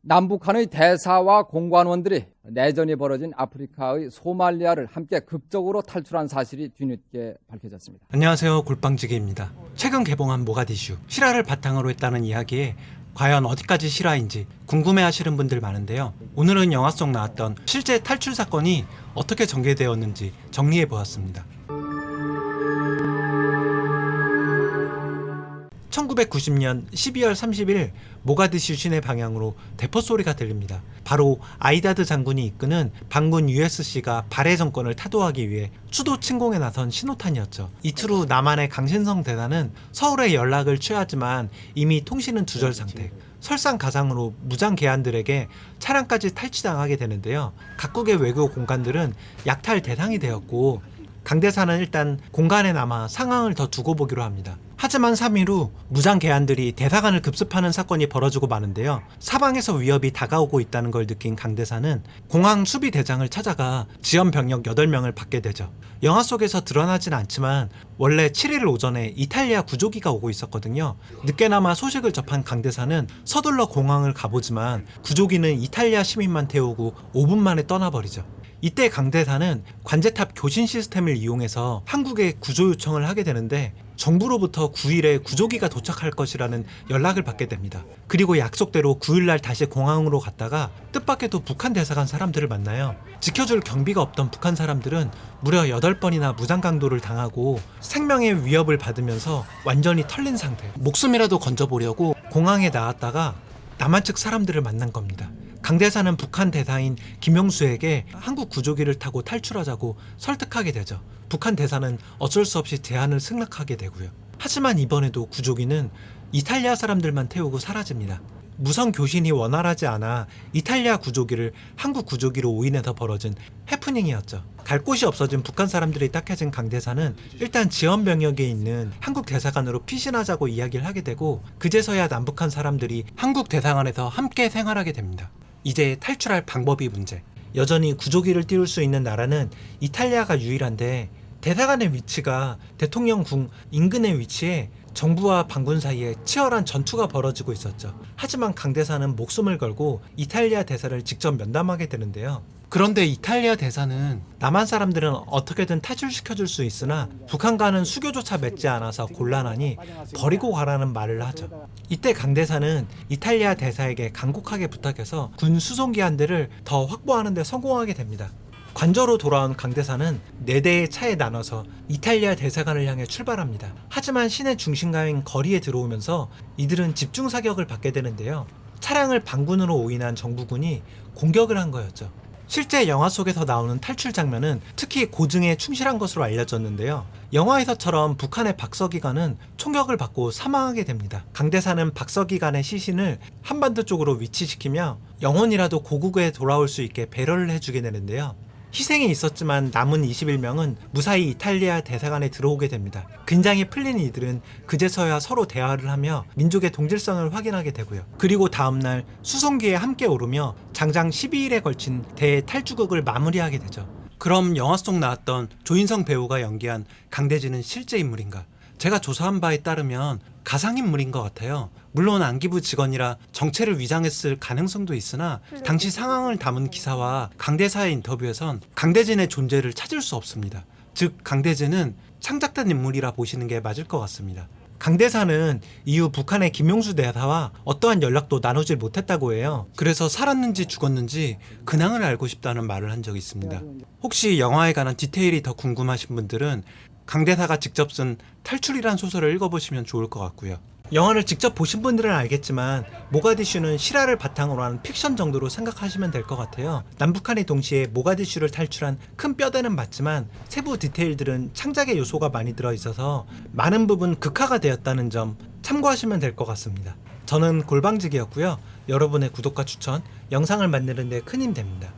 남북한의 대사와 공관원들이 내전이 벌어진 아프리카의 소말리아를 함께 극적으로 탈출한 사실이 뒤늦게 밝혀졌습니다. 안녕하세요, 골빵지기입니다. 최근 개봉한 모가디슈, 실화를 바탕으로 했다는 이야기에 과연 어디까지 실화인지 궁금해하시는 분들 많은데요. 오늘은 영화 속 나왔던 실제 탈출 사건이 어떻게 전개되었는지 정리해보았습니다. 1990년 12월 30일 모가디슈 시내 방향으로 대포 소리가 들립니다. 바로 아이다드 장군이 이끄는 반군 USC가 발해 정권을 타도하기 위해 수도 침공에 나선 신호탄이었죠. 이틀 후 남한의 강신성 대사는 서울에 연락을 취하지만 이미 통신은 두절 상태. 설상가상으로 무장 개한들에게 차량까지 탈취당하게 되는데요. 각국의 외교 공관들은 약탈 대상이 되었고 강 대사는 일단 공간에 남아 상황을 더 두고 보기로 합니다. 하지만 3일 후 무장 개한들이 대사관을 급습하는 사건이 벌어지고 마는데요. 사방에서 위협이 다가오고 있다는 걸 느낀 강 대사는 공항 수비 대장을 찾아가 지원 병력 8명을 받게 되죠. 영화 속에서 드러나진 않지만 원래 7일 오전에 이탈리아 구조기가 오고 있었거든요. 늦게나마 소식을 접한 강 대사는 서둘러 공항을 가보지만 구조기는 이탈리아 시민만 태우고 5분 만에 떠나버리죠. 이때 강 대사는 관제탑 교신 시스템을 이용해서 한국에 구조 요청을 하게 되는데 정부로부터 9일에 구조기가 도착할 것이라는 연락을 받게 됩니다. 그리고 약속대로 9일날 다시 공항으로 갔다가 뜻밖에도 북한 대사관 사람들을 만나요. 지켜줄 경비가 없던 북한 사람들은 무려 8번이나 무장 강도를 당하고 생명의 위협을 받으면서 완전히 털린 상태. 목숨이라도 건져보려고 공항에 나왔다가 남한 측 사람들을 만난 겁니다. 강 대사는 북한 대사인 김영수에게 한국 구조기를 타고 탈출하자고 설득하게 되죠. 북한 대사는 어쩔 수 없이 제안을 승낙하게 되고요. 하지만 이번에도 구조기는 이탈리아 사람들만 태우고 사라집니다. 무선 교신이 원활하지 않아 이탈리아 구조기를 한국 구조기로 오인해서 벌어진 해프닝이었죠. 갈 곳이 없어진 북한 사람들이 딱해진 강 대사는 일단 지원 병역에 있는 한국 대사관으로 피신하자고 이야기를 하게 되고 그제서야 남북한 사람들이 한국 대사관에서 함께 생활하게 됩니다. 이제 탈출할 방법이 문제. 여전히 구조기를 띄울 수 있는 나라는 이탈리아가 유일한데 대사관의 위치가 대통령궁 인근에 위치해 정부와 반군 사이에 치열한 전투가 벌어지고 있었죠. 하지만 강 대사는 목숨을 걸고 이탈리아 대사를 직접 면담하게 되는데요. 그런데 이탈리아 대사는 남한 사람들은 어떻게든 탈출시켜줄 수 있으나 북한과는 수교조차 맺지 않아서 곤란하니 버리고 가라는 말을 하죠. 이때 강 대사는 이탈리아 대사에게 간곡하게 부탁해서 군 수송기 한 대를 더 확보하는 데 성공하게 됩니다. 관저로 돌아온 강 대사는 4대의 차에 나눠서 이탈리아 대사관을 향해 출발합니다. 하지만 시내 중심가인 거리에 들어오면서 이들은 집중 사격을 받게 되는데요. 차량을 반군으로 오인한 정부군이 공격을 한 거였죠. 실제 영화 속에서 나오는 탈출 장면은 특히 고증에 충실한 것으로 알려졌는데요. 영화에서처럼 북한의 박서기관은 총격을 받고 사망하게 됩니다. 강 대사는 박서기관의 시신을 한반도 쪽으로 위치시키며 영혼이라도 고국에 돌아올 수 있게 배려를 해주게 되는데요. 희생이 있었지만 남은 21명은 무사히 이탈리아 대사관에 들어오게 됩니다. 긴장이 풀린 이들은 그제서야 서로 대화를 하며 민족의 동질성을 확인하게 되고요. 그리고 다음날 수송기에 함께 오르며 장장 12일에 걸친 대탈주극을 마무리하게 되죠. 그럼 영화 속 나왔던 조인성 배우가 연기한 강대진은 실제 인물인가? 제가 조사한 바에 따르면 가상인물인 것 같아요. 물론 안기부 직원이라 정체를 위장했을 가능성도 있으나 당시 상황을 담은 기사와 강대사의 인터뷰에선 강대진의 존재를 찾을 수 없습니다. 즉 강대진은 창작된 인물이라 보시는 게 맞을 것 같습니다. 강대사는 이후 북한의 김용수 대사와 어떠한 연락도 나누질 못했다고 해요. 그래서 살았는지 죽었는지 근황을 알고 싶다는 말을 한 적이 있습니다. 혹시 영화에 관한 디테일이 더 궁금하신 분들은 강 대사가 직접 쓴 탈출이란 소설을 읽어보시면 좋을 것 같고요. 영화를 직접 보신 분들은 알겠지만 모가디슈는 실화를 바탕으로 한 픽션 정도로 생각하시면 될 것 같아요. 남북한이 동시에 모가디슈를 탈출한 큰 뼈대는 맞지만 세부 디테일들은 창작의 요소가 많이 들어있어서 많은 부분 극화가 되었다는 점 참고하시면 될 것 같습니다. 저는 골방지기였고요. 여러분의 구독과 추천, 영상을 만드는 데 큰 힘 됩니다.